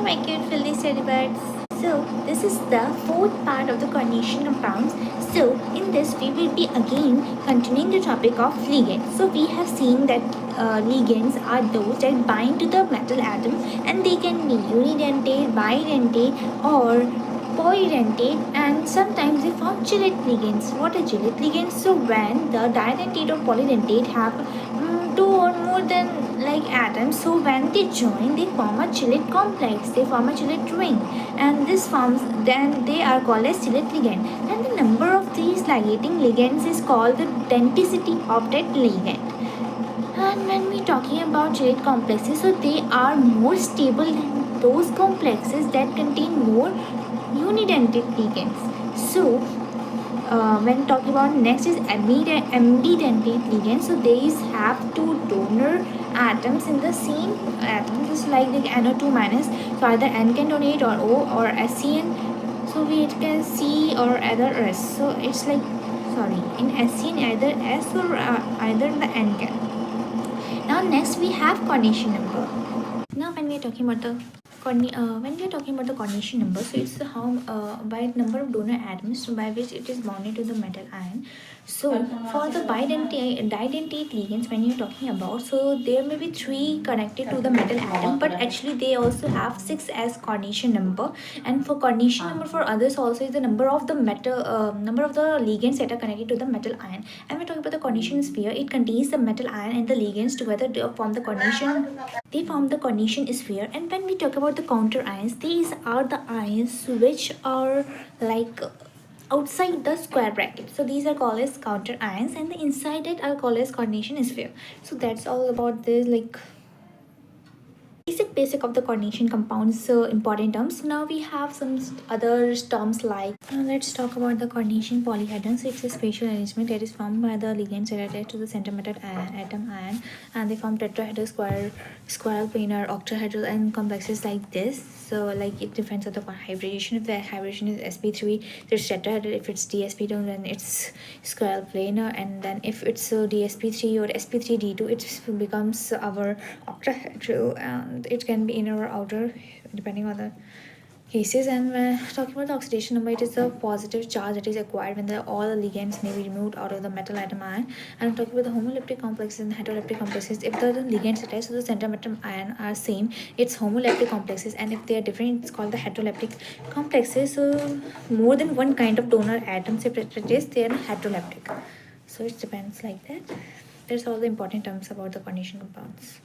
Hello my cute filthy study birds. So this is the fourth part of the coordination compounds. So in this we will be again continuing the topic of ligands. So we have seen that ligands are those that bind to the metal atom, and they can be unidentate, bidentate or polydentate, and sometimes they form Gillette ligands. What are Gillette ligands? So when the didentate or polydentate have two or more than atoms, so when they join they form a Gillette complex, they form a Gillette ring, and this forms, then they are called as Gillette ligand. And the number of these ligating ligands is called the denticity of that ligand. And when we're talking about Gillette complexes, so they are more stable than those complexes that contain more unidentate ligands. So when talking about next is ambidentate ligands, so these have two donor atoms in the same atom, just like the NO2 minus. So either N can donate or O or SCN. So we can C or either S. So it's like, sorry, in SCN either S or either the N can. Now next we have coordination number. Now when we are talking about the coordination number, so it's how by number of donor atoms by which it is bonded to the metal ion. So for the didentate ligands, when you're talking about, so there may be 3 connected to the metal atom, but actually they also have 6 as coordination number. And for coordination number for others also is the number of the ligands that are connected to the metal ion. And we're talking about the coordination sphere. It contains the metal ion and the ligands together. They form the coordination sphere. And when we talk about the counter ions, these are the ions which are like outside the square bracket. So these are called as counter ions, and the inside it are called as coordination sphere. So that's all about this basic of the coordination compounds important terms. Now we have some other terms like let's talk about the coordination polyhedron. So it's a spatial arrangement that is formed by the ligands attached to the center metal atom ion, and they form tetrahedral, square planar, octahedral, and complexes like this. So like it depends on the hybridization. If the hybridization is sp3, it's tetrahedral. If it's dsp2, then it's square planar, and then if it's dsp3 or sp3d2, it becomes our octahedral, and it can be inner or outer depending on the cases. And when talking about the oxidation number, it is the positive charge that is acquired when all the ligands may be removed out of the metal atom ion. And talking about the homoleptic complexes and heteroleptic complexes, if the ligands attached to the center metal ion are same, it's homoleptic complexes, and if they are different, it's called the heteroleptic complexes. So more than one kind of donor atom separated, they are heteroleptic. So it depends like that. That's all the important terms about the coordination compounds.